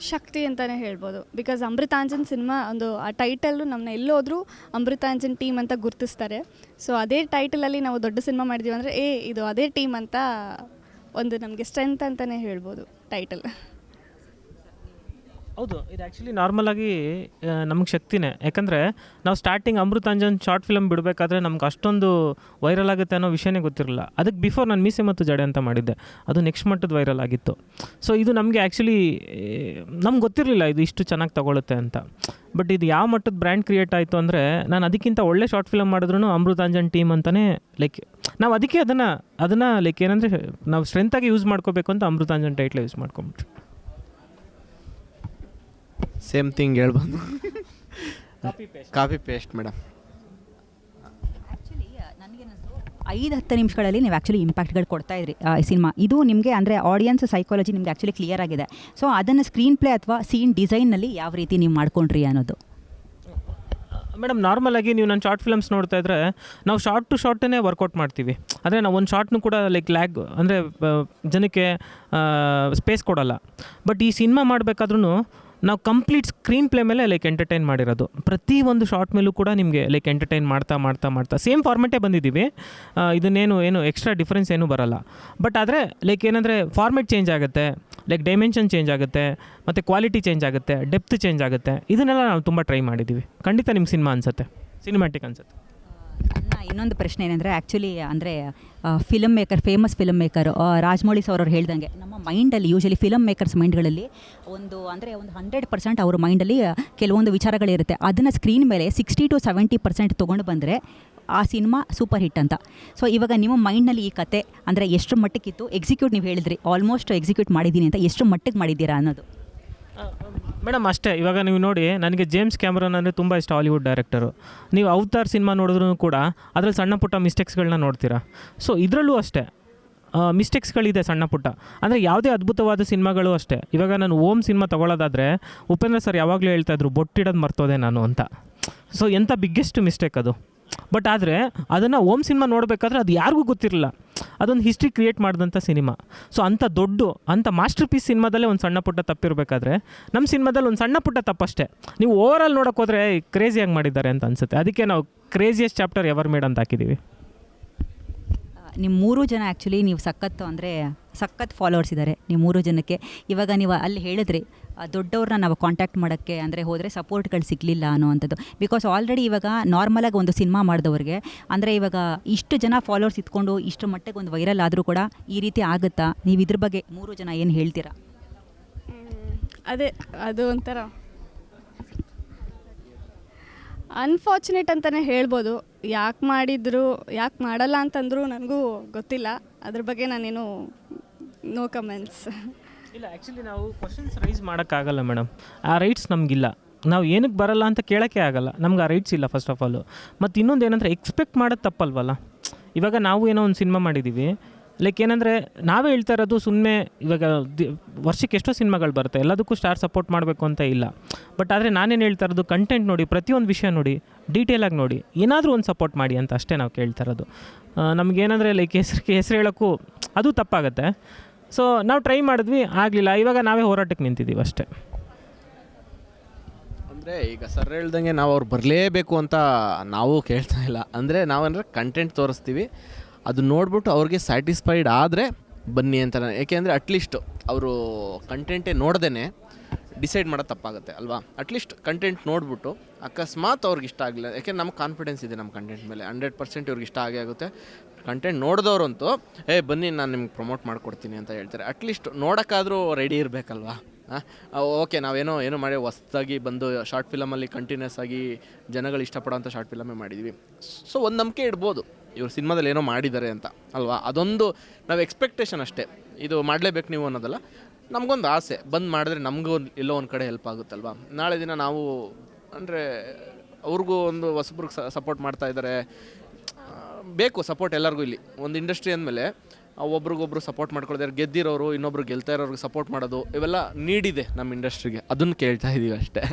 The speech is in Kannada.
ಶಕ್ತಿ ಅಂತಲೇ ಹೇಳ್ಬೋದು. ಬಿಕಾಸ್ ಅಮೃತಾಂಜನ್ ಸಿನಿಮಾ ಒಂದು ಆ ಟೈಟಲ್ಲು ನಮ್ಮನ್ನ ಎಲ್ಲೋದ್ರೂ ಅಮೃತಾಂಜನ್ ಟೀಮ್ ಅಂತ ಗುರುತಿಸ್ತಾರೆ. ಸೊ ಅದೇ ಟೈಟಲಲ್ಲಿ ನಾವು ದೊಡ್ಡ ಸಿನಿಮಾ ಮಾಡಿದ್ದೀವಿ ಅಂದರೆ ಇದು ಅದೇ ಟೀಮ್ ಅಂತ ಒಂದು ನಮಗೆ ಸ್ಟ್ರೆಂತ್ ಅಂತಲೇ ಹೇಳ್ಬೋದು ಟೈಟಲ್. ಹೌದು, ಇದು ಆ್ಯಕ್ಚುಲಿ ನಾರ್ಮಲಾಗಿ ನಮಗೆ ಶಕ್ತಿನೇ. ಯಾಕಂದರೆ ನಾವು ಸ್ಟಾರ್ಟಿಂಗ್ ಅಮೃತಾಂಜನ್ ಶಾರ್ಟ್ ಫಿಲಮ್ ಬಿಡಬೇಕಾದ್ರೆ ನಮ್ಗೆ ಅಷ್ಟೊಂದು ವೈರಲ್ ಆಗುತ್ತೆ ಅನ್ನೋ ವಿಷಯನೇ ಗೊತ್ತಿರಲಿಲ್ಲ. ಅದಕ್ಕೆ ಬಿಫೋರ್ ನಾನು ಮೀಸೆ ಮತ್ತು ಜಡೆ ಅಂತ ಮಾಡಿದ್ದೆ, ಅದು ನೆಕ್ಸ್ಟ್ ಮಟ್ಟದ ವೈರಲ್ ಆಗಿತ್ತು. ಸೊ ಇದು ನಮಗೆ ಆ್ಯಕ್ಚುಲಿ ನಮ್ಗೆ ಗೊತ್ತಿರಲಿಲ್ಲ ಇದು ಇಷ್ಟು ಚೆನ್ನಾಗಿ ತೊಗೊಳುತ್ತೆ ಅಂತ. ಬಟ್ ಇದು ಯಾವ ಮಟ್ಟದ ಬ್ರ್ಯಾಂಡ್ ಕ್ರಿಯೇಟ್ ಆಯಿತು ಅಂದರೆ, ನಾನು ಅದಕ್ಕಿಂತ ಒಳ್ಳೆ ಶಾರ್ಟ್ ಫಿಲಮ್ ಮಾಡಿದ್ರೂ ಅಮೃತಾಂಜನ್ ಟೀಮ್ ಅಂತಲೇ ಲೈಕ್ ನಾವು ಅದಕ್ಕೆ ಅದನ್ನು ಲೈಕ್ ಏನಂದರೆ ನಾವು ಸ್ಟ್ರೆಂತಾಗಿ ಯೂಸ್ ಮಾಡ್ಕೋಬೇಕು ಅಂತ ಅಮೃತಾಂಜನ್ ಟೈಟ್ಲ್ ಯೂಸ್ ಮಾಡ್ಕೊಂಬಿಟ್ವಿ. ಸೇಮ್ ಥಿಂಗ್ ಹೇಳ್ಬೋದು. Copy paste madam. ಆ್ಯಕ್ಚುಲಿ ನನಗೇನಿಸ್ತು 5-10 ನಿಮಿಷಗಳಲ್ಲಿ ನೀವು ಆ್ಯಕ್ಚುಲಿ ಇಂಪ್ಯಾಕ್ಟ್ಗಳು ಕೊಡ್ತಾಯಿದ್ರಿ ಈ ಸಿನಿಮಾ. ಇದು ನಿಮಗೆ ಅಂದರೆ ಆಡಿಯನ್ಸ್ ಸೈಕಾಲಜಿ ನಿಮಗೆ ಆ್ಯಕ್ಚುಲಿ ಕ್ಲಿಯರ್ ಆಗಿದೆ. ಸೊ ಅದನ್ನು ಸ್ಕ್ರೀನ್ ಪ್ಲೇ ಅಥವಾ ಸೀನ್ ಡಿಸೈನ್ನಲ್ಲಿ ಯಾವ ರೀತಿ ನೀವು ಮಾಡ್ಕೊಂಡ್ರಿ ಅನ್ನೋದು. ಮೇಡಮ್, ನಾರ್ಮಲಾಗಿ ನೀವು ನನ್ನ ಶಾರ್ಟ್ ಫಿಲಮ್ಸ್ ನೋಡ್ತಾ ಇದ್ದರೆ ನಾವು ಶಾರ್ಟ್ ಟು ಶಾರ್ಟನ್ನೇ ವರ್ಕೌಟ್ ಮಾಡ್ತೀವಿ. ಅಂದರೆ ನಾವು ಒಂದು ಶಾರ್ಟ್ನು ಕೂಡ ಲೈಕ್ ಲ್ಯಾಗ್ ಅಂದರೆ ಜನಕ್ಕೆ ಸ್ಪೇಸ್ ಕೊಡೋಲ್ಲ. ಬಟ್ ಈ ಸಿನಿಮಾ ಮಾಡಬೇಕಾದ್ರೂ ನಾವು ಕಂಪ್ಲೀಟ್ ಸ್ಕ್ರೀನ್ ಪ್ಲೇ ಮೇಲೆ ಲೈಕ್ ಎಂಟರ್ಟೈನ್ ಮಾಡಿರೋದು. ಪ್ರತಿ ಒಂದು ಶಾರ್ಟ್ ಮೇಲೂ ಕೂಡ ನಿಮಗೆ ಲೈಕ್ ಎಂಟರ್ಟೈನ್ ಮಾಡ್ತಾ ಸೇಮ್ ಫಾರ್ಮೆಟೇ ಬಂದಿದ್ದೀವಿ. ಏನು ಎಕ್ಸ್ಟ್ರಾ ಡಿಫ್ರೆನ್ಸ್ ಏನೂ ಬರೋಲ್ಲ. ಬಟ್ ಆದರೆ ಲೈಕ್ ಏನಂದರೆ ಫಾರ್ಮೆಟ್ ಚೇಂಜ್ ಆಗುತ್ತೆ, ಲೈಕ್ ಡೈಮೆನ್ಷನ್ ಚೇಂಜ್ ಆಗುತ್ತೆ, ಮತ್ತು ಕ್ವಾಲಿಟಿ ಚೇಂಜ್ ಆಗುತ್ತೆ, ಡೆಪ್ತ್ ಚೇಂಜ್ ಆಗುತ್ತೆ. ಇದನ್ನೆಲ್ಲ ನಾವು ತುಂಬ ಟ್ರೈ ಮಾಡಿದ್ದೀವಿ. ಖಂಡಿತ ನಿಮ್ಮ ಸಿನಿಮಾ ಅನಿಸುತ್ತೆ, ಸಿನಿಮ್ಯಾಟಿಕ್ ಅನಿಸುತ್ತೆ. ನನ್ನ ಇನ್ನೊಂದು ಪ್ರಶ್ನೆ ಏನಂದರೆ, ಆ್ಯಕ್ಚುಲಿ ಅಂದರೆ famous film maker Rajamouli sir ಅವ್ರು ಹೇಳ್ದಂಗೆ ನಮ್ಮ ಮೈಂಡಲ್ಲಿ ಯೂಶಲಿ ಫಿಲಮ್ ಮೇಕರ್ಸ್ ಮೈಂಡ್ಗಳಲ್ಲಿ ಒಂದು 100% ಅವ್ರ ಮೈಂಡಲ್ಲಿ ಕೆಲವೊಂದು ವಿಚಾರಗಳಿರುತ್ತೆ. ಅದನ್ನು ಸ್ಕ್ರೀನ್ ಮೇಲೆ 60-70% ತೊಗೊಂಡು ಬಂದರೆ ಆ ಸಿನಿಮಾ ಸೂಪರ್ ಹಿಟ್ ಅಂತ. ಸೊ ಇವಾಗ ನಿಮ್ಮ ಮೈಂಡ್ನಲ್ಲಿ ಈ ಕತೆ ಅಂದರೆ ಎಷ್ಟು ಮಟ್ಟಕ್ಕಿತ್ತು, ಎಕ್ಸಿಕ್ಯೂಟ್ ನೀವು ಹೇಳಿದ್ರಿ ಆಲ್ಮೋಸ್ಟ್ ಎಕ್ಸಿಕ್ಯೂಟ್ ಮಾಡಿದ್ದೀನಿ ಅಂತ, ಎಷ್ಟು ಮಟ್ಟಿಗೆ ಮಾಡಿದ್ದೀರಾ ಅನ್ನೋದು. ಮೇಡಮ್ ಅಷ್ಟೇ. ಇವಾಗ ನೀವು ನೋಡಿ, ನನಗೆ ಜೇಮ್ಸ್ ಕ್ಯಾಮರನ್ ಅಂದರೆ ತುಂಬ ಇಷ್ಟ, ಹಾಲಿವುಡ್ ಡೈರೆಕ್ಟರು. ನೀವು ಅವತಾರ್ ಸಿನಿಮಾ ನೋಡಿದ್ರೂ ಕೂಡ ಅದರಲ್ಲಿ ಸಣ್ಣ ಪುಟ್ಟ ಮಿಸ್ಟೇಕ್ಸ್ಗಳನ್ನ ನೋಡ್ತೀರಾ. ಸೊ ಇದರಲ್ಲೂ ಅಷ್ಟೇ ಮಿಸ್ಟೇಕ್ಸ್ಗಳಿದೆ ಸಣ್ಣ ಪುಟ್ಟ. ಅಂದರೆ ಯಾವುದೇ ಅದ್ಭುತವಾದ ಸಿನಿಮಾಗಳು ಅಷ್ಟೇ. ಇವಾಗ ನಾನು ಓಮ್ ಸಿನಿಮಾ ತೊಗೊಳ್ಳೋದಾದರೆ ಉಪೇಂದ್ರ ಸರ್ ಯಾವಾಗಲೂ ಹೇಳ್ತಾಯಿದ್ರು ಬೊಟ್ಟಿಡೋದು ಮರ್ತೋದೆ ನಾನು ಅಂತ. ಸೊ ಎಂಥ ಬಿಗ್ಗೆಸ್ಟ್ ಮಿಸ್ಟೇಕ್ ಅದು. ಬಟ್ ಆದರೆ ಅದನ್ನು ಓಮ್ ಸಿನಿಮಾ ನೋಡಬೇಕಾದ್ರೆ ಅದು ಯಾರಿಗೂ ಗೊತ್ತಿರಲಿಲ್ಲ, ಅದೊಂದು ಹಿಸ್ಟ್ರಿ ಕ್ರಿಯೇಟ್ ಮಾಡಿದಂಥ ಸಿನಿಮಾ. ಸೊ ಅಂಥ ಮಾಸ್ಟರ್ ಪೀಸ್ ಸಿನಿಮಾದಲ್ಲೇ ಒಂದು ಸಣ್ಣ ಪುಟ್ಟ ತಪ್ಪಿರಬೇಕಾದ್ರೆ ನಮ್ಮ ಸಿನಿಮಾದಲ್ಲಿ ಒಂದು ಸಣ್ಣ ಪುಟ್ಟ ತಪ್ಪಷ್ಟೇ. ನೀವು ಓವರಾಲ್ ನೋಡೋಕೆ ಹೋದರೆ ಕ್ರೇಜಿಯಾಗಿ ಮಾಡಿದ್ದಾರೆ ಅಂತ ಅನಿಸುತ್ತೆ. ಅದಕ್ಕೆ ನಾವು ಕ್ರೇಜಿಯಸ್ಟ್ ಚಾಪ್ಟರ್ ಎವರ್ ಮೇಡ್ ಅಂತ ಹಾಕಿದ್ದೀವಿ. ನಿಮ್ಮ 3 ಜನ ಆ್ಯಕ್ಚುಲಿ ನೀವು ಸಖತ್ ಫಾಲೋವರ್ಸ್ ಇದ್ದಾರೆ ನೀವು 3 ಜನಕ್ಕೆ. ಇವಾಗ ನೀವು ಅಲ್ಲಿ ಹೇಳಿದ್ರಿ ದೊಡ್ಡವ್ರನ್ನ ನಾವು ಕಾಂಟ್ಯಾಕ್ಟ್ ಮಾಡೋಕ್ಕೆ ಅಂದರೆ ಹೋದರೆ ಸಪೋರ್ಟ್ಗಳು ಸಿಗಲಿಲ್ಲ ಅನ್ನೋವಂಥದ್ದು. ಬಿಕಾಸ್ ಆಲ್ರೆಡಿ ಇವಾಗ ನಾರ್ಮಲಾಗಿ ಒಂದು ಸಿನಿಮಾ ಮಾಡಿದವ್ರಿಗೆ ಅಂದರೆ ಇವಾಗ ಇಷ್ಟು ಜನ ಫಾಲೋವರ್ಸ್ ಇಟ್ಕೊಂಡು ಇಷ್ಟು ಮಟ್ಟಿಗೆ ಒಂದು ವೈರಲ್ ಆದರೂ ಕೂಡ ಈ ರೀತಿ ಆಗುತ್ತಾ? ನೀವು ಇದ್ರ ಬಗ್ಗೆ 3 ಜನ ಏನು ಹೇಳ್ತೀರಾ? ಅದು ಒಂಥರ ಅನ್ಫಾರ್ಚುನೇಟ್ ಅಂತಲೇ ಹೇಳ್ಬೋದು. ಯಾಕೆ ಮಾಡಿದ್ರು ಯಾಕೆ ಮಾಡಲ್ಲ ಅಂತಂದರೂ ನನಗೂ ಗೊತ್ತಿಲ್ಲ. ಅದ್ರ ಬಗ್ಗೆ ನಾನೇನು ನೋ ಕಮೆಂಟ್ಸ್. ಇಲ್ಲ, ಆ್ಯಕ್ಚುಲಿ ನಾವು ಕ್ವಶನ್ಸ್ ರೈಸ್ ಮಾಡೋಕ್ಕಾಗಲ್ಲ ಮೇಡಮ್. ಆ ರೈಟ್ಸ್ ನಮಗಿಲ್ಲ. ನಾವು ಏನಕ್ಕೆ ಬರಲ್ಲ ಅಂತ ಕೇಳೋಕ್ಕೆ ಆಗಲ್ಲ, ನಮ್ಗೆ ಆ ರೈಟ್ಸ್ ಇಲ್ಲ ಫಸ್ಟ್ ಆಫ್ ಆಲು. ಮತ್ತು ಇನ್ನೊಂದು ಏನಂದರೆ ಎಕ್ಸ್ಪೆಕ್ಟ್ ಮಾಡೋದು ತಪ್ಪಲ್ವಲ್ಲ. ಇವಾಗ ನಾವು ಏನೋ ಒಂದು ಸಿನಿಮಾ ಮಾಡಿದ್ದೀವಿ, ಲೈಕ್ ಏನಂದರೆ ನಾವೇ ಹೇಳ್ತಾ ಇರೋದು ಸುಮ್ಮನೆ. ಇವಾಗ ವರ್ಷಕ್ಕೆ ಎಷ್ಟೋ ಸಿನಿಮಾಗಳು ಬರುತ್ತೆ, ಎಲ್ಲದಕ್ಕೂ ಸ್ಟಾರ್ ಸಪೋರ್ಟ್ ಮಾಡಬೇಕು ಅಂತ ಇಲ್ಲ. ಬಟ್ ಆದರೆ ನಾನೇನು ಹೇಳ್ತಾ ಇರೋದು, ಕಂಟೆಂಟ್ ನೋಡಿ, ಪ್ರತಿಯೊಂದು ವಿಷಯ ನೋಡಿ, ಡೀಟೇಲಾಗಿ ನೋಡಿ, ಏನಾದರೂ ಒಂದು ಸಪೋರ್ಟ್ ಮಾಡಿ ಅಂತ ಅಷ್ಟೇ ನಾವು ಕೇಳ್ತಾ ಇರೋದು. ನಮಗೇನಂದರೆ ಲೈಕ್ ಹೆಸರು ಹೇಳೋಕ್ಕೂ ಅದು ತಪ್ಪಾಗುತ್ತೆ. ಸೊ ನಾವು ಟ್ರೈ ಮಾಡಿದ್ವಿ, ಆಗಲಿಲ್ಲ. ಇವಾಗ ನಾವೇ ಹೋರಾಟಕ್ಕೆ ನಿಂತಿದ್ದೀವಿ ಅಷ್ಟೇ. ಅಂದರೆ ಈಗ ಸರ್ ಹೇಳ್ದಂಗೆ ನಾವು ಅವ್ರು ಬರಲೇಬೇಕು ಅಂತ ನಾವು ಕೇಳ್ತಾ ಇಲ್ಲ. ಅಂದರೆ ನಾವೇನಾದ್ರೆ ಕಂಟೆಂಟ್ ತೋರಿಸ್ತೀವಿ, ಅದು ನೋಡ್ಬಿಟ್ಟು ಅವ್ರಿಗೆ ಸ್ಯಾಟಿಸ್ಫೈಡ್ ಆದರೆ ಬನ್ನಿ ಅಂತ. ಏಕೆಂದರೆ ಅಟ್ಲೀಸ್ಟ್ ಅವರು ಕಂಟೆಂಟೇ ನೋಡ್ದೇ ಡಿಸೈಡ್ ಮಾಡೋದು ತಪ್ಪಾಗುತ್ತೆ ಅಲ್ವಾ. ಅಟ್ಲೀಸ್ಟ್ ಕಂಟೆಂಟ್ ನೋಡಿಬಿಟ್ಟು ಅಕಸ್ಮಾತ್ ಅವ್ರಿಗೆ ಇಷ್ಟ ಆಗಲಿಲ್ಲ, ಯಾಕೆಂದ್ರೆ ನಮ್ಗೆ ಕಾನ್ಫಿಡೆನ್ಸ್ ಇದೆ ನಮ್ಮ ಕಂಟೆಂಟ್ ಮೇಲೆ, 100% ಇವ್ರಿಗೆ ಇಷ್ಟ ಆಗೇ ಆಗುತ್ತೆ. ಕಂಟೆಂಟ್ ನೋಡಿದವ್ರಂತೂ ಬನ್ನಿ ನಾನು ನಿಮ್ಗೆ ಪ್ರಮೋಟ್ ಮಾಡಿಕೊಡ್ತೀನಿ ಅಂತ ಹೇಳ್ತಾರೆ. ಅಟ್ಲೀಸ್ಟ್ ನೋಡೋಕ್ಕಾದರೂ ರೆಡಿ ಇರಬೇಕಲ್ವಾ. ಓಕೆ, ನಾವೇನೋ ಮಾಡಿ ಹೊಸ್ದಾಗಿ ಬಂದು ಶಾರ್ಟ್ ಫಿಲಮಲ್ಲಿ ಕಂಟಿನ್ಯೂಸ್ ಆಗಿ ಜನಗಳು ಇಷ್ಟಪಡೋಂಥ ಶಾರ್ಟ್ ಫಿಲಮೇ ಮಾಡಿದ್ವಿ. ಸೊ ಒಂದು ನಂಬಿಕೆ ಇಡ್ಬೋದು ಇವ್ರು ಸಿನಿಮಾದಲ್ಲಿ ಏನೋ ಮಾಡಿದ್ದಾರೆ ಅಂತ ಅಲ್ವಾ. ಅದೊಂದು ನಾವು ಎಕ್ಸ್ಪೆಕ್ಟೇಷನ್ ಅಷ್ಟೇ. ಇದು ಮಾಡಲೇಬೇಕು ನೀವು ಅನ್ನೋದಲ್ಲ, ನಮಗೊಂದು ಆಸೆ. ಬಂದು ಮಾಡಿದ್ರೆ ನಮಗೂ ಎಲ್ಲೋ ಒಂದು ಕಡೆ ಹೆಲ್ಪ್ ಆಗುತ್ತಲ್ವಾ. ನಾಳೆ ದಿನ ನಾವು ಅಂದರೆ ಅವ್ರಿಗೂ ಒಂದು ಹೊಸಬ್ರಿಗೆ ಸಪೋರ್ಟ್ ಮಾಡ್ತಾ ಇದ್ದಾರೆ. ಬೇಕು ಸಪೋರ್ಟ್ ಎಲ್ಲರಿಗೂ. ಇಲ್ಲಿ ಒಂದು ಇಂಡಸ್ಟ್ರಿ ಅಂದಮೇಲೆ ಒಬ್ರಿಗೊಬ್ರು ಸಪೋರ್ಟ್ ಮಾಡ್ಕೊಳ್ತಾರೆ. ಗೆದ್ದಿರೋರು ಇನ್ನೊಬ್ರು ಗೆಲ್ತಾ ಇರೋರಿಗೆ ಸಪೋರ್ಟ್ ಮಾಡೋದು, ಇವೆಲ್ಲ ನೀಡಿದೆ ನಮ್ಮ ಇಂಡಸ್ಟ್ರಿಗೆ. ಅದನ್ನು ಕೇಳ್ತಾ ಇದ್ದೀವಿ ಅಷ್ಟೇ.